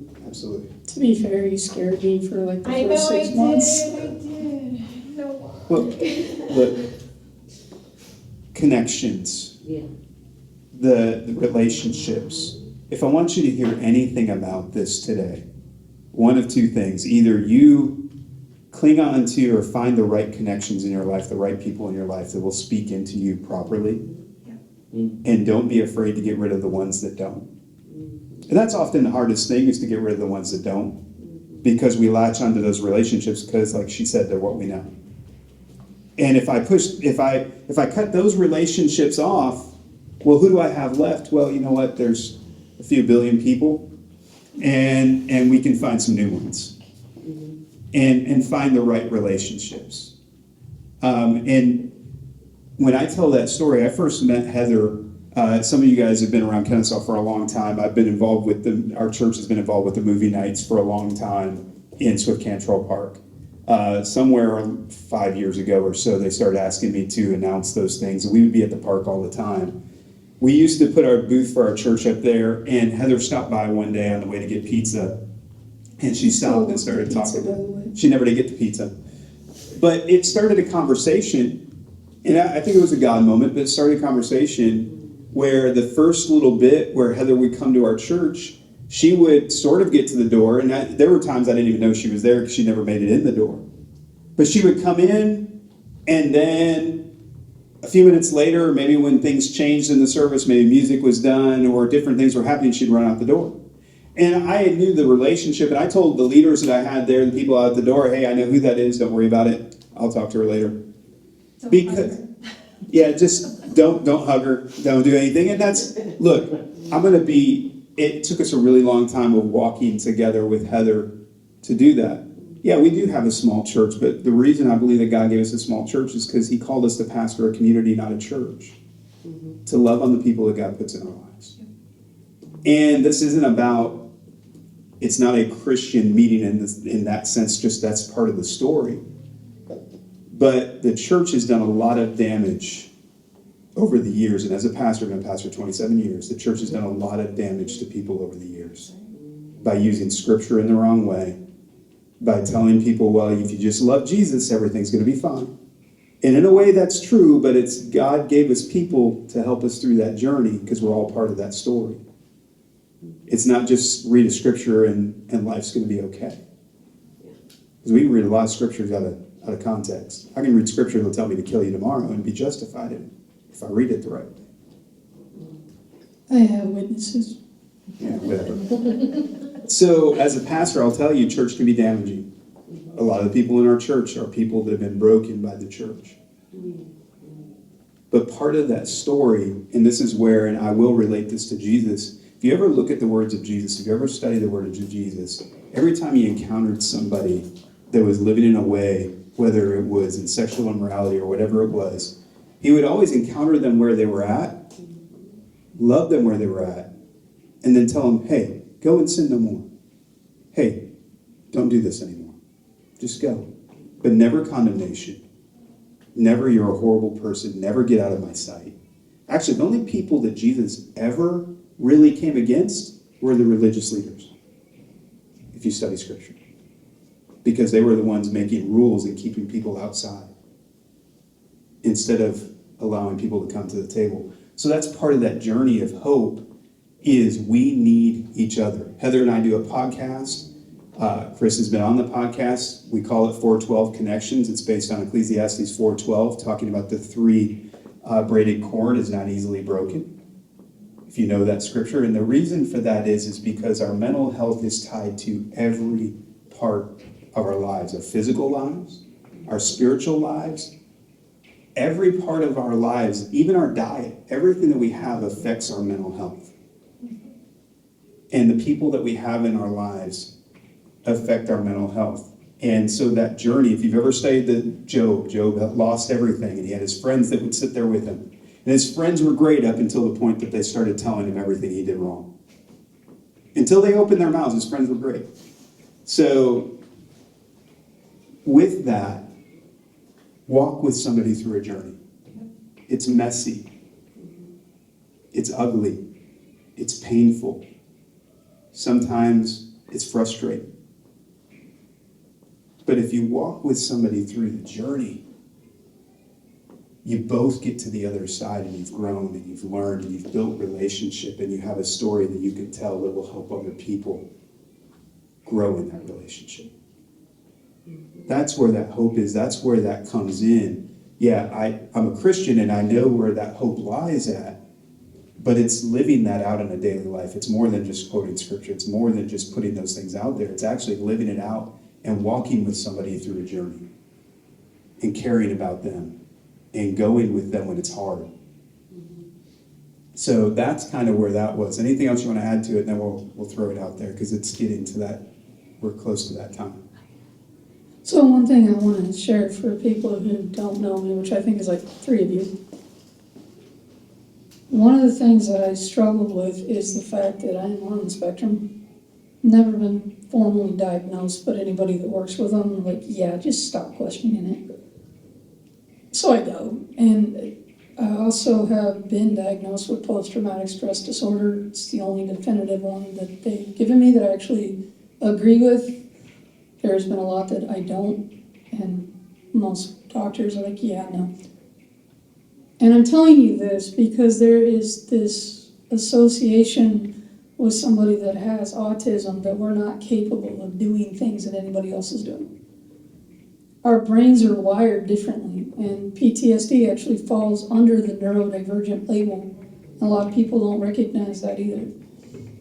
about. Absolutely. To be fair, you scared me for like the I know first I 6 months. did. No. Well, look, connections, Yeah. the relationships. If I want you to hear anything about this today, one of two things. Either you cling on to or find the right connections in your life, the right people in your life that will speak into you properly, and don't be afraid to get rid of the ones that don't. And that's often the hardest thing, is to get rid of the ones that don't, because we latch onto those relationships because, like she said, they're what we know. And if I cut those relationships off, well, who do I have left? Well, you know what? There's a few billion people, and we can find some new ones, and find the right relationships. And when I tell that story, I first met Heather. Some of you guys have been around Kennesaw for a long time. I've been involved with our church has been involved with the movie nights for a long time in Swift Cantrell Park. Somewhere 5 years ago or so, they started asking me to announce those things, and we would be at the park all the time. We used to put our booth for our church up there, and Heather stopped by one day on the way to get pizza, and she stopped and started talking. She never did get the pizza. But it started a conversation, and I think it was a God moment, but it started a conversation where the first little bit where Heather would come to our church, she would sort of get to the door, and there were times I didn't even know she was there because she never made it in the door. But she would come in, and then a few minutes later, maybe when things changed in the service, maybe music was done or different things were happening, she'd run out the door. And I knew the relationship, and I told the leaders that I had there, the people out the door, hey, I know who that is, don't worry about it. I'll talk to her later. Because, yeah, just don't hug her, don't do anything. And that's, look, it took us a really long time of walking together with Heather to do that. Yeah, we do have a small church, but the reason I believe that God gave us a small church is because he called us to pastor a community, not a church, to love on the people that God puts in our lives. And this isn't about, it's not a Christian meeting in that sense, just that's part of the story. But the church has done a lot of damage over the years, and as a pastor, I've been a pastor 27 years, the church has done a lot of damage to people over the years by using scripture in the wrong way, by telling people, well, if you just love Jesus, everything's going to be fine. And in a way that's true, but it's God gave us people to help us through that journey because we're all part of that story. It's not just read a scripture and life's going to be okay. Because we can read a lot of scriptures out of context. I can read scripture that'll tell me to kill you tomorrow and be justified in it if I read it the right way. I have witnesses. Yeah, whatever. So as a pastor, I'll tell you, church can be damaging. A lot of the people in our church are people that have been broken by the church. But part of that story, and this is where, and I will relate this to Jesus, if you ever look at the words of Jesus, if you ever study the words of Jesus, every time he encountered somebody that was living in a way, whether it was in sexual immorality or whatever it was, he would always encounter them where they were at, love them where they were at, and then tell them, hey, go and sin no more. Hey, don't do this anymore. Just go. But never condemnation. Never, you're a horrible person. Never get out of my sight. Actually, the only people that Jesus ever really came against were the religious leaders, if you study scripture. Because they were the ones making rules and keeping people outside instead of allowing people to come to the table. So that's part of that journey of hope, is we need each other. Heather and I do a podcast. Chris has been on the podcast. We call it 412 Connections. It's based on Ecclesiastes 4:12, talking about the three braided cord is not easily broken. If you know that scripture. And the reason for that is because our mental health is tied to every part of our lives, our physical lives, our spiritual lives, every part of our lives, even our diet, everything that we have affects our mental health. And the people that we have in our lives affect our mental health. And so that journey, if you've ever studied Job that lost everything, and he had his friends that would sit there with him. And his friends were great up until the point that they started telling him everything he did wrong. Until they opened their mouths, his friends were great. So with that, walk with somebody through a journey. It's messy. It's ugly. It's painful. Sometimes it's frustrating. But if you walk with somebody through the journey, you both get to the other side, and you've grown and you've learned and you've built relationship, and you have a story that you can tell that will help other people grow in that relationship. That's where that hope is. That's where that comes in. Yeah, I'm a Christian and I know where that hope lies at, but it's living that out in a daily life. It's more than just quoting scripture. It's more than just putting those things out there. It's actually living it out and walking with somebody through a journey and caring about them and going with them when it's hard. So that's kind of where that was. Anything else you want to add to it? And then we'll throw it out there, because it's getting to that. We're close to that time. So one thing I want to share for people who don't know me, which I think is like 3 of you. One of the things that I struggle with is the fact that I'm on the spectrum. Never been formally diagnosed, but anybody that works with them, like, yeah, just stop questioning it. So I go. And I also have been diagnosed with post-traumatic stress disorder. It's the only definitive one that they've given me that I actually agree with. There's been a lot that I don't, and most doctors are like, yeah, no. And I'm telling you this because there is this association with somebody that has autism that we're not capable of doing things that anybody else is doing. Our brains are wired differently, and PTSD actually falls under the neurodivergent label. A lot of people don't recognize that either.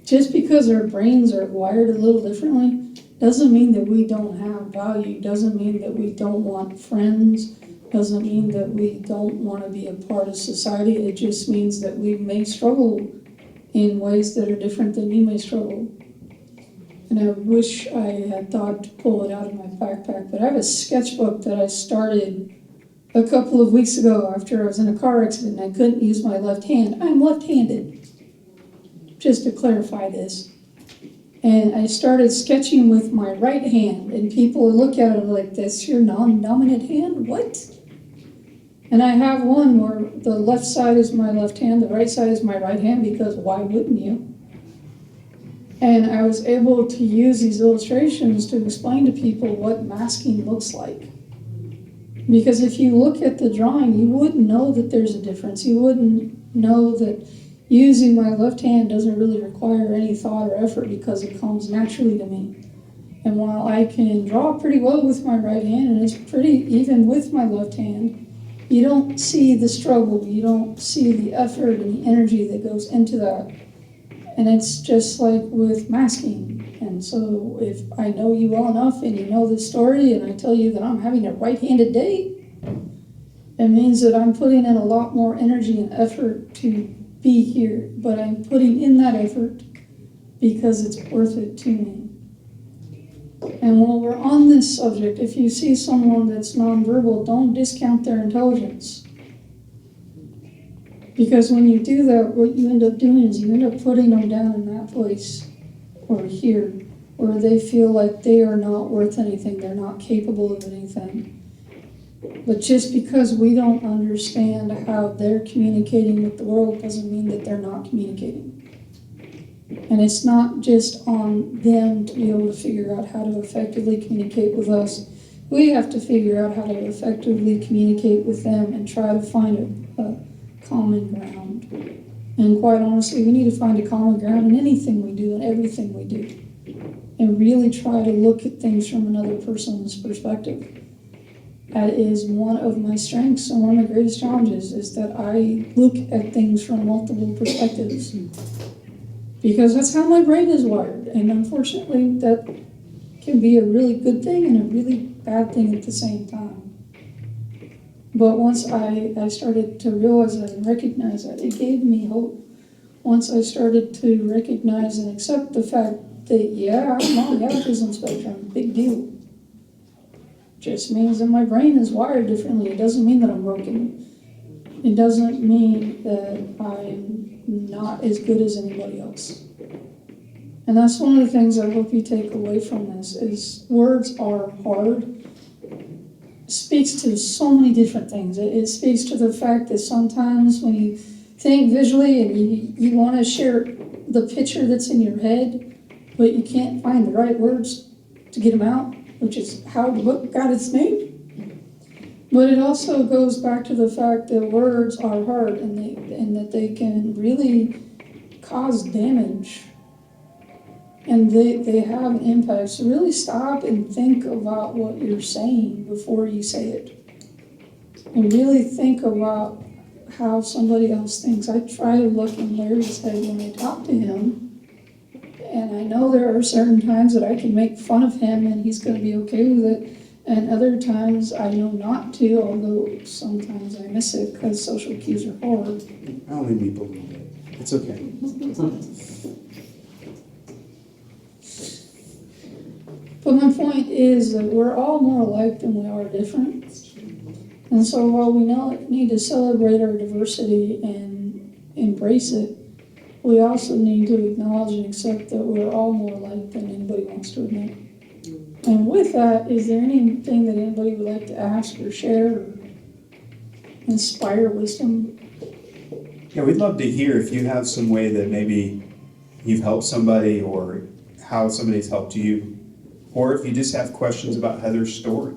Just because our brains are wired a little differently doesn't mean that we don't have value, doesn't mean that we don't want friends, doesn't mean that we don't want to be a part of society. It just means that we may struggle in ways that are different than you may struggle. And I wish I had thought to pull it out of my backpack, but I have a sketchbook that I started a couple of weeks ago after I was in a car accident and I couldn't use my left hand. I'm left-handed, just to clarify this. And I started sketching with my right hand, and people look at it like, that's your non-dominant hand? What? And I have one where the left side is my left hand, the right side is my right hand, because why wouldn't you? And I was able to use these illustrations to explain to people what masking looks like. Because if you look at the drawing, you wouldn't know that there's a difference. You wouldn't know that using my left hand doesn't really require any thought or effort because it comes naturally to me. And while I can draw pretty well with my right hand, and it's pretty even with my left hand, you don't see the struggle, you don't see the effort and the energy that goes into that. And it's just like with masking. And so if I know you well enough and you know this story and I tell you that I'm having a right-handed day, it means that I'm putting in a lot more energy and effort to be here, but I'm putting in that effort because it's worth it to me. And while we're on this subject, if you see someone that's nonverbal, don't discount their intelligence. Because when you do that, what you end up doing is you end up putting them down in that place or here, where they feel like they are not worth anything, they're not capable of anything. But just because we don't understand how they're communicating with the world doesn't mean that they're not communicating. And it's not just on them to be able to figure out how to effectively communicate with us. We have to figure out how to effectively communicate with them and try to find a common ground. And quite honestly, we need to find a common ground in anything we do and everything we do. And really try to look at things from another person's perspective. That is one of my strengths and one of my greatest challenges, is that I look at things from multiple perspectives. Because that's how my brain is wired. And unfortunately, that can be a really good thing and a really bad thing at the same time. But once I started to realize that and recognize that, it gave me hope. Once I started to recognize and accept the fact that, yeah, I'm on the autism spectrum, big deal. Just means that my brain is wired differently. It doesn't mean that I'm broken. It doesn't mean that I'm not as good as anybody else. And that's one of the things I hope you take away from this is words are hard. It speaks to so many different things. It speaks to the fact that sometimes when you think visually and you want to share the picture that's in your head, but you can't find the right words to get them out, which is how the book got its name. But it also goes back to the fact that words are hard and that they can really cause damage. And they have an impact. So really stop and think about what you're saying before you say it. And really think about how somebody else thinks. I try to look in Larry's head when I talk to him. And I know there are certain times that I can make fun of him and he's going to be okay with it. And other times I know not to, although sometimes I miss it because social cues are hard. I only need a little bit. It's okay. But my point is that we're all more alike than we are different. And so while we need to celebrate our diversity and embrace it, we also need to acknowledge and accept that we're all more alike than anybody wants to admit. And with that, is there anything that anybody would like to ask or share or inspire wisdom? Yeah, we'd love to hear if you have some way that maybe you've helped somebody or how somebody's helped you. Or if you just have questions about Heather's story.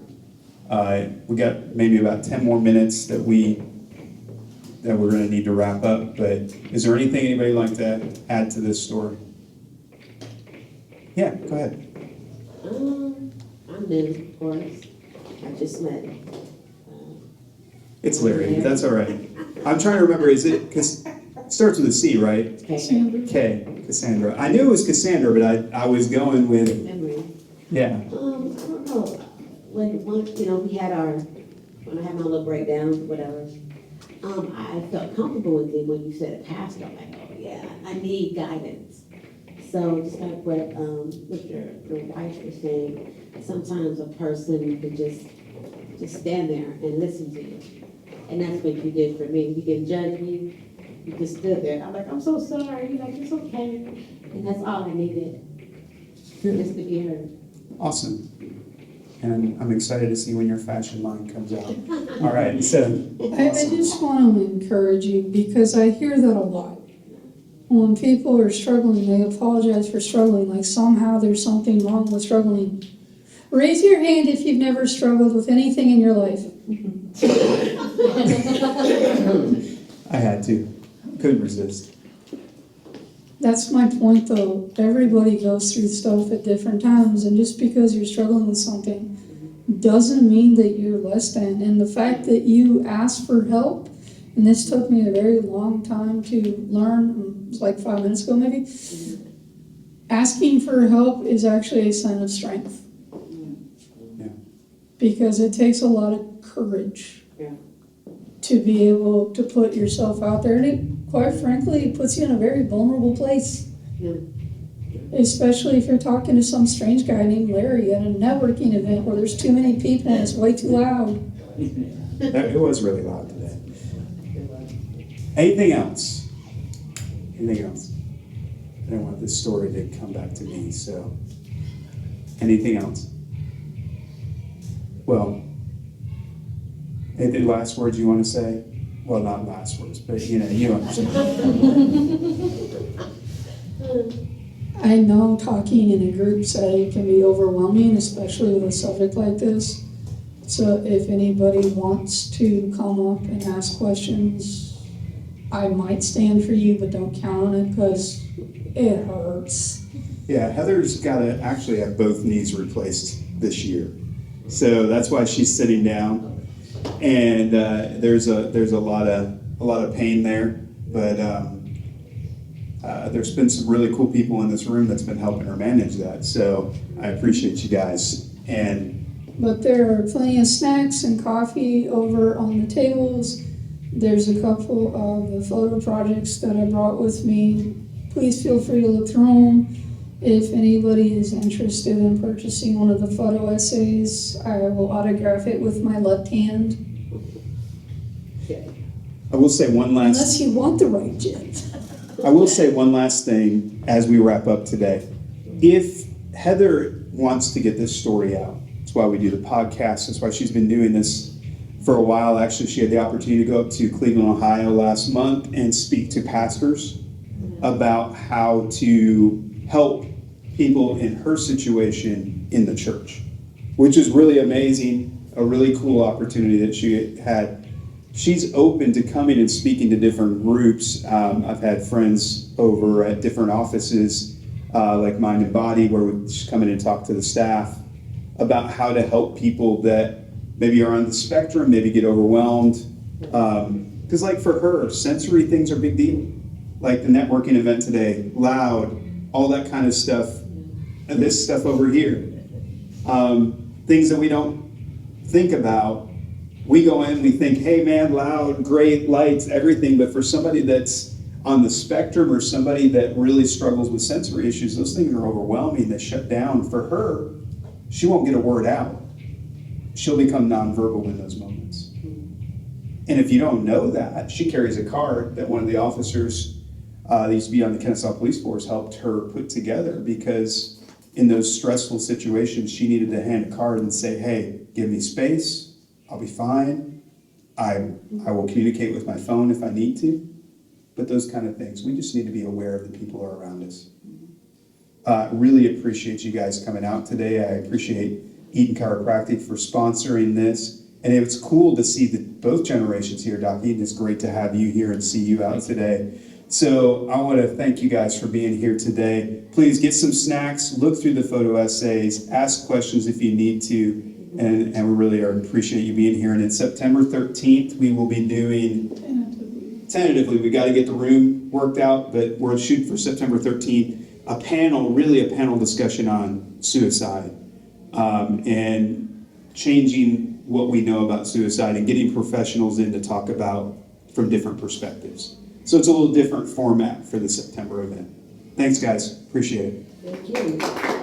We got maybe about 10 more minutes that we're going to need to wrap up. But is there anything anybody would like to add to this story? Yeah, go ahead. I'm new, of course. I just met. It's Larry. That's all right. I'm trying to remember. Is it? Because it starts with a C, right? Sandra? K. Cassandra. I knew it was Cassandra, but I was going with. Memory. Yeah. I don't know. When we had when I had my little breakdown, whatever. I felt comfortable with it when you said a pastor. I'm like, oh yeah, I need guidance. So just like what your wife was saying, sometimes a person could just stand there and listen to you, and that's what you did for me. You didn't judge me. You just stood there. I'm like, I'm so sorry. You're like, it's okay, and that's all I needed, just to be heard. Awesome. And I'm excited to see when your fashion line comes out. All right, so. I just want to encourage you because I hear that a lot. When people are struggling, they apologize for struggling, like somehow there's something wrong with struggling. Raise your hand if you've never struggled with anything in your life. I had to. Couldn't resist. That's my point though. Everybody goes through stuff at different times, and just because you're struggling with something doesn't mean that you're less than. And the fact that you ask for help, and this took me a very long time to learn, it was like 5 minutes ago maybe, asking for help is actually a sign of strength. Yeah. Because it takes a lot of courage to be able to put yourself out there, and it, quite frankly, it puts you in a very vulnerable place. Yeah. Especially if you're talking to some strange guy named Larry at a networking event where there's too many people and it's way too loud. It was really loud today. Anything else? Anything else? I don't want this story to come back to me, so. Anything else? Well, any last words you want to say? Well, not last words, but you understand. I know talking in a group setting can be overwhelming, especially with a subject like this. So if anybody wants to come up and ask questions, I might stand for you, but don't count on it because it hurts. Yeah, Heather's got to actually have both knees replaced this year. So that's why she's sitting down. And there's a lot of pain there, but there's been some really cool people in this room that's been helping her manage that. So I appreciate you guys. And But there are plenty of snacks and coffee over on the tables. There's a couple of the photo projects that I brought with me. Please feel free to look through them. If anybody is interested in purchasing one of the photo essays, I will autograph it with my left hand. Okay. I will say one Unless last, you want the right jet. I will say one last thing as we wrap up today. If Heather wants to get this story out, that's why we do the podcast, that's why she's been doing this for a while. Actually, she had the opportunity to go up to Cleveland, Ohio last month and speak to pastors about how to help people in her situation in the church, which is really amazing, a really cool opportunity that she had. She's open to coming and speaking to different groups. I've had friends over at different offices, like Mind and Body, where we just come in and talk to the staff about how to help people that maybe are on the spectrum, maybe get overwhelmed. Because like for her, sensory things are a big deal. Like the networking event today, loud, all that kind of stuff, and this stuff over here. Things that we don't think about. We go in, we think, hey man, loud, great, lights, everything, but for somebody that's on the spectrum or somebody that really struggles with sensory issues, those things are overwhelming, they shut down. For her, she won't get a word out. She'll become nonverbal in those moments. And if you don't know that, she carries a card that one of the officers that used to be on the Kennesaw Police Force helped her put together, because in those stressful situations, she needed to hand a card and say, hey, give me space, I'll be fine. I will communicate with my phone if I need to. But those kind of things, we just need to be aware of the people who are around us. Really appreciate you guys coming out today. I appreciate Eaton Chiropractic for sponsoring this. And it's cool to see both generations here, Doc Eaton. It's great to have you here and see you out today. So I want to thank you guys for being here today. Please get some snacks, look through the photo essays, ask questions if you need to, and we really appreciate you being here. And in September 13th, we will be doing, tentatively, we got to get the room worked out, but we're shooting for September 13th, a panel discussion on suicide, and changing what we know about suicide and getting professionals in to talk about from different perspectives. So it's a little different format for the September event. Thanks, guys. Appreciate it. Thank you.